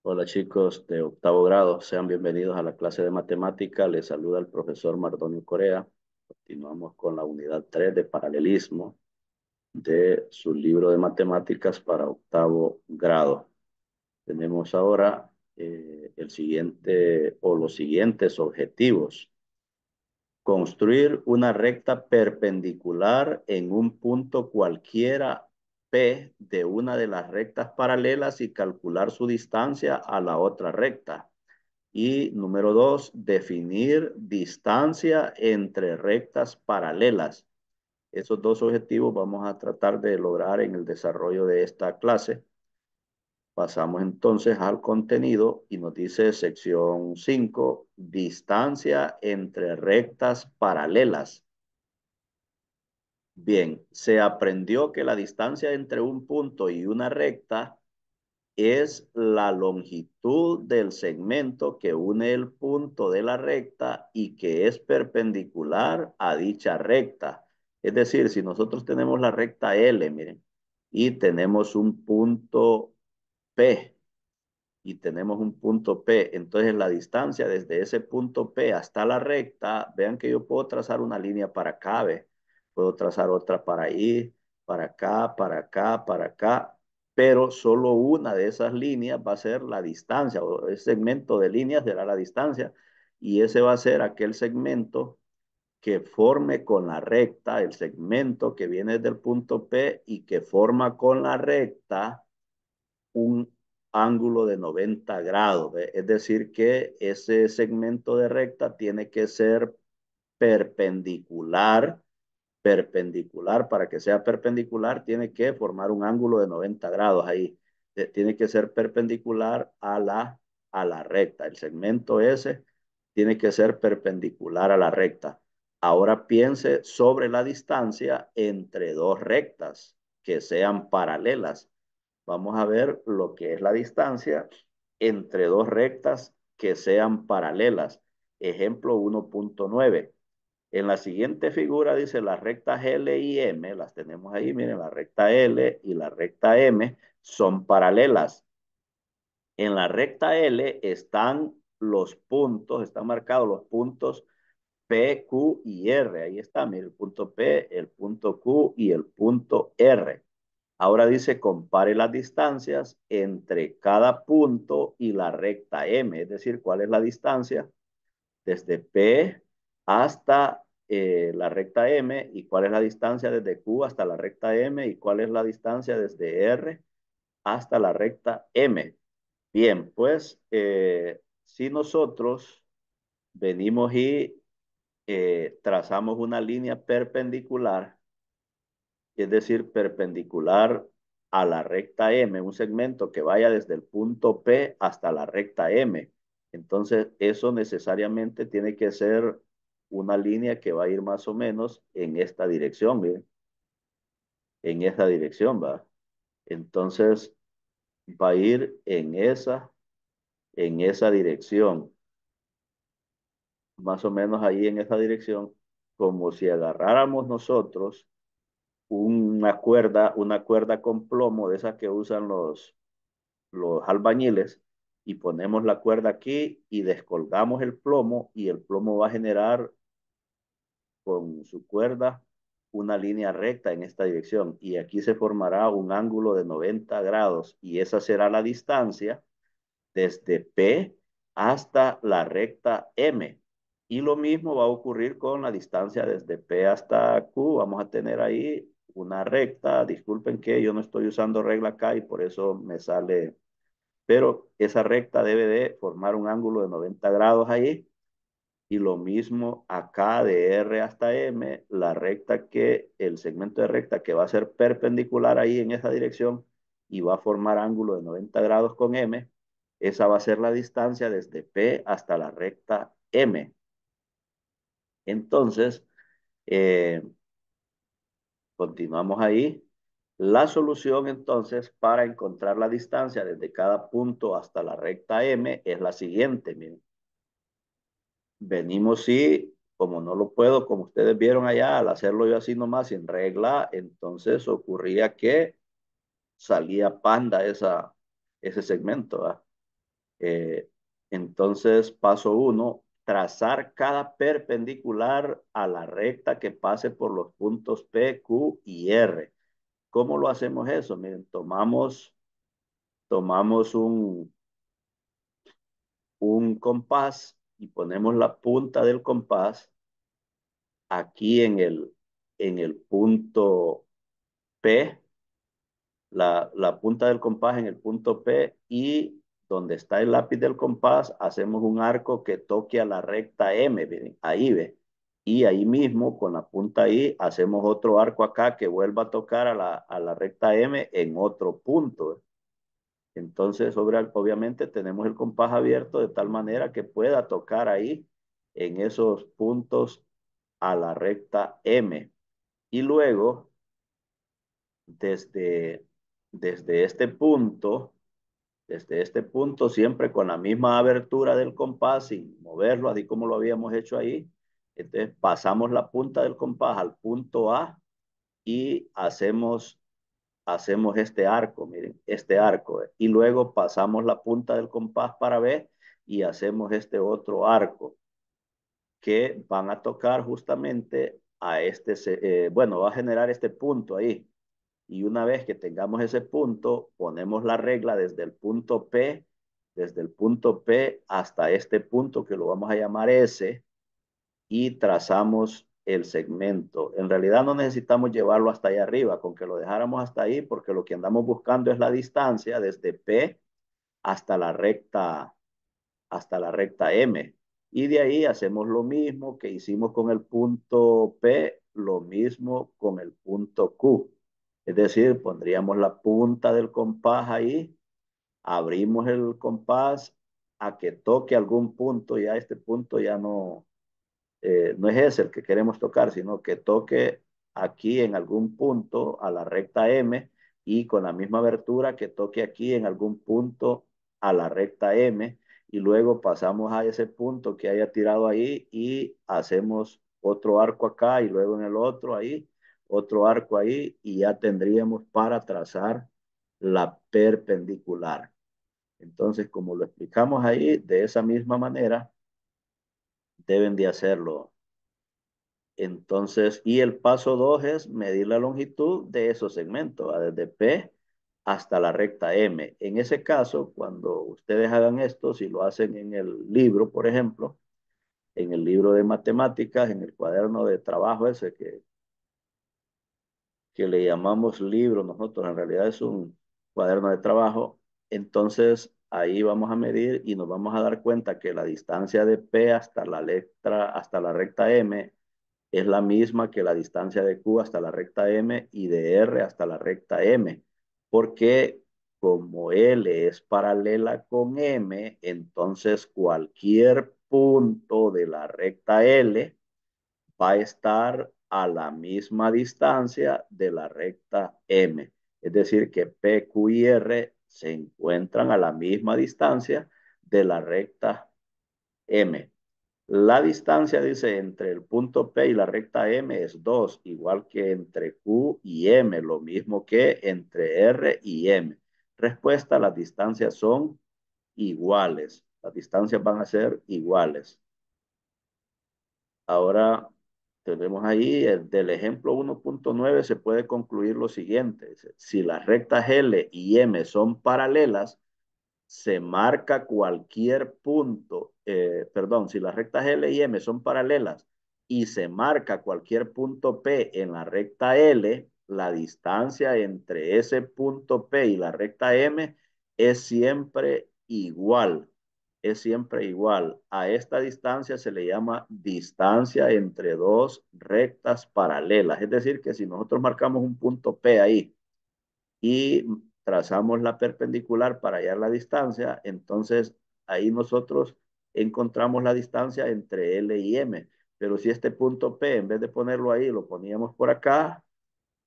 Hola chicos de octavo grado, sean bienvenidos a la clase de matemática. Les saluda el profesor Mardonio Corea. Continuamos con la unidad 3 de paralelismo de su libro de matemáticas para octavo grado. Tenemos ahora el siguiente o los siguientes objetivos. Construir una recta perpendicular en un punto cualquiera P de una de las rectas paralelas y calcular su distancia a la otra recta. Y número dos, definir distancia entre rectas paralelas. Esos dos objetivos vamos a tratar de lograr en el desarrollo de esta clase. Pasamos entonces al contenido y nos dice sección 5, distancia entre rectas paralelas. Bien, se aprendió que la distancia entre un punto y una recta es la longitud del segmento que une el punto de la recta y que es perpendicular a dicha recta. Es decir, si nosotros tenemos la recta L, miren, y tenemos un punto P, y tenemos un punto P, entonces la distancia desde ese punto P hasta la recta, vean que yo puedo trazar una línea para acá, ¿ve? Puedo trazar otra para ahí, para acá, para acá, para acá, pero solo una de esas líneas va a ser la distancia, o ese segmento de líneas será la distancia, y ese va a ser aquel segmento que forme con la recta, el segmento que viene del punto P y que forma con la recta un ángulo de 90 grados. ¿Ve? Es decir, que ese segmento de recta tiene que ser perpendicular. Perpendicular, para que sea perpendicular, tiene que formar un ángulo de 90 grados ahí. Tiene que ser perpendicular a la recta. El segmento ese tiene que ser perpendicular a la recta. Ahora piense sobre la distancia entre dos rectas que sean paralelas. Vamos a ver lo que es la distancia entre dos rectas que sean paralelas. Ejemplo 1.9. En la siguiente figura dice las rectas L y M, las tenemos ahí, miren, la recta L y la recta M son paralelas. En la recta L están los puntos, están marcados los puntos P, Q y R. Ahí está, miren, el punto P, el punto Q y el punto R. Ahora dice compare las distancias entre cada punto y la recta M, es decir, cuál es la distancia desde P hasta la recta M y cuál es la distancia desde Q hasta la recta M y cuál es la distancia desde R hasta la recta M. Bien, pues si nosotros venimos y trazamos una línea perpendicular, es decir, perpendicular a la recta M, un segmento que vaya desde el punto P hasta la recta M. Entonces, eso necesariamente tiene que ser una línea que va a ir más o menos en esta dirección, ¿bien? En esa dirección va. Entonces, va a ir en esa dirección, más o menos ahí en esa dirección, como si agarráramos nosotros una cuerda con plomo de esas que usan los albañiles y ponemos la cuerda aquí y descolgamos el plomo y el plomo va a generar con su cuerda una línea recta en esta dirección y aquí se formará un ángulo de 90 grados y esa será la distancia desde P hasta la recta M. Y lo mismo va a ocurrir con la distancia desde P hasta Q. Vamos a tener ahí una recta. Disculpen que yo no estoy usando regla acá y por eso me sale, pero esa recta debe de formar un ángulo de 90 grados ahí. Y lo mismo acá de R hasta M, la recta que, el segmento de recta que va a ser perpendicular ahí en esa dirección y va a formar ángulo de 90 grados con M, esa va a ser la distancia desde P hasta la recta M. Entonces, eh, continuamos ahí. La solución entonces para encontrar la distancia desde cada punto hasta la recta M es la siguiente, miren. Venimos y como no lo puedo, como ustedes vieron allá, al hacerlo yo así nomás sin regla, entonces ocurría que salía panda ese segmento, ¿verdad? Eh, entonces, paso uno, trazar cada perpendicular a la recta que pase por los puntos P, Q y R. ¿Cómo lo hacemos eso? Miren, tomamos un compás y ponemos la punta del compás aquí en el punto P, la punta del compás en el punto P, y donde está el lápiz del compás hacemos un arco que toque a la recta M, miren, ahí ve. Y ahí mismo con la punta I hacemos otro arco acá que vuelva a tocar a la recta M en otro punto. Entonces, obviamente tenemos el compás abierto de tal manera que pueda tocar ahí en esos puntos a la recta M. Y luego, desde, desde este punto, desde este punto, siempre con la misma abertura del compás, sin moverlo, así como lo habíamos hecho ahí, entonces pasamos la punta del compás al punto A y hacemos este arco, miren, este arco, y luego pasamos la punta del compás para B y hacemos este otro arco que van a tocar justamente a bueno, va a generar este punto ahí. Y una vez que tengamos ese punto, ponemos la regla desde el punto P hasta este punto que lo vamos a llamar S, y trazamos el segmento. En realidad no necesitamos llevarlo hasta allá arriba, con que lo dejáramos hasta ahí, porque lo que andamos buscando es la distancia desde P hasta hasta la recta M. Y de ahí hacemos lo mismo que hicimos con el punto P, lo mismo con el punto Q. Es decir, pondríamos la punta del compás ahí, abrimos el compás a que toque algún punto, ya este punto ya no es ese el que queremos tocar, sino que toque aquí en algún punto a la recta M, y con la misma abertura que toque aquí en algún punto a la recta M, y luego pasamos a ese punto que haya tirado ahí y hacemos otro arco acá y luego en el otro ahí, otro arco ahí, y ya tendríamos para trazar la perpendicular. Entonces, como lo explicamos ahí, de esa misma manera deben de hacerlo. Entonces, y el paso 2 es medir la longitud de esos segmentos, ¿va? Desde P hasta la recta M. En ese caso, cuando ustedes hagan esto, si lo hacen en el libro, por ejemplo, en el libro de matemáticas, en el cuaderno de trabajo ese que le llamamos libro, nosotros en realidad es un cuaderno de trabajo, entonces ahí vamos a medir y nos vamos a dar cuenta que la distancia de P hasta la recta M es la misma que la distancia de Q hasta la recta M y de R hasta la recta M, porque como L es paralela con M, entonces cualquier punto de la recta L va a estar a la misma distancia de la recta M. Es decir, que P, Q y R se encuentran a la misma distancia de la recta M. La distancia, dice, entre el punto P y la recta M es 2, igual que entre Q y M, lo mismo que entre R y M. Respuesta, las distancias son iguales. Las distancias van a ser iguales. Ahora tenemos ahí, del ejemplo 1.9 se puede concluir lo siguiente. Si las rectas L y M son paralelas, se marca cualquier punto, perdón, si las rectas L y M son paralelas y se marca cualquier punto P en la recta L, la distancia entre ese punto P y la recta M es siempre igual. Es siempre igual. A esta distancia se le llama distancia entre dos rectas paralelas. Es decir, que si nosotros marcamos un punto P ahí y trazamos la perpendicular para hallar la distancia, entonces ahí nosotros encontramos la distancia entre L y M. Pero si este punto P, en vez de ponerlo ahí, lo poníamos por acá,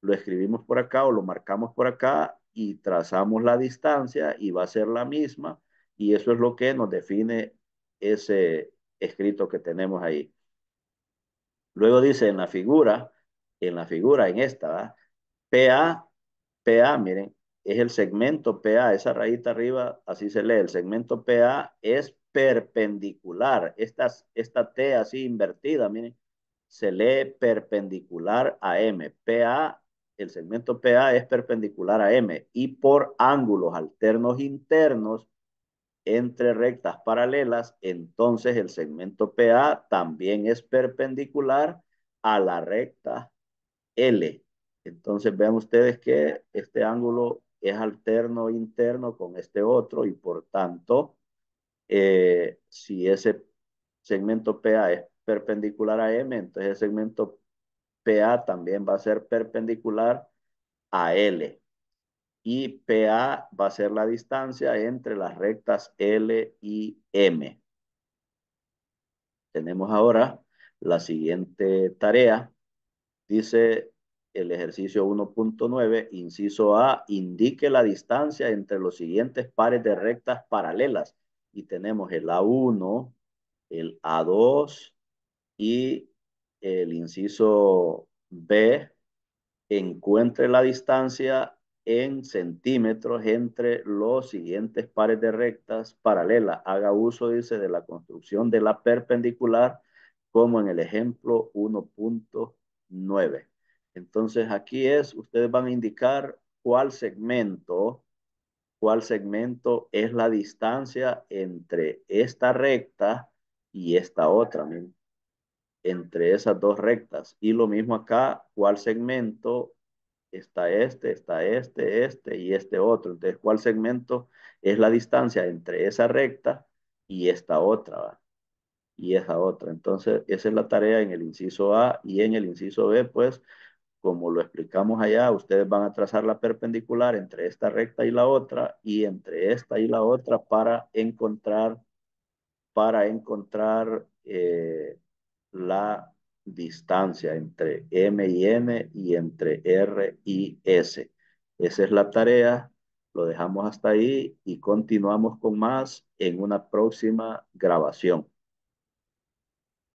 lo escribimos por acá o lo marcamos por acá y trazamos la distancia, y va a ser la misma, y eso es lo que nos define ese escrito que tenemos ahí. Luego dice en la figura, en esta, ¿va? PA, PA, miren, es el segmento PA, esa rayita arriba, así se lee, el segmento PA es perpendicular. Esta T así invertida, miren, se lee perpendicular a M. PA, el segmento PA es perpendicular a M y por ángulos alternos internos entre rectas paralelas, entonces el segmento PA también es perpendicular a la recta L. Entonces vean ustedes que este ángulo es alterno interno con este otro y por tanto, si ese segmento PA es perpendicular a M, entonces el segmento PA también va a ser perpendicular a L. Y PA va a ser la distancia entre las rectas L y M. Tenemos ahora la siguiente tarea. Dice el ejercicio 1.9, inciso A, indique la distancia entre los siguientes pares de rectas paralelas. Y tenemos el A1, el A2 y el inciso B, encuentre la distancia en centímetros entre los siguientes pares de rectas paralelas. Haga uso, dice, de la construcción de la perpendicular, como en el ejemplo 1.9. Entonces, aquí ustedes van a indicar cuál segmento es la distancia entre esta recta y esta otra, miren, entre esas dos rectas. Y lo mismo acá, cuál segmento está este y este otro. Entonces, ¿cuál segmento es la distancia entre esa recta y esta otra? ¿Va? Y esa otra. Entonces, esa es la tarea en el inciso A y en el inciso B, pues, como lo explicamos allá, ustedes van a trazar la perpendicular entre esta recta y la otra y entre esta y la otra para encontrar la distancia entre M y N y entre R y S. Esa es la tarea. Lo dejamos hasta ahí y continuamos con más en una próxima grabación.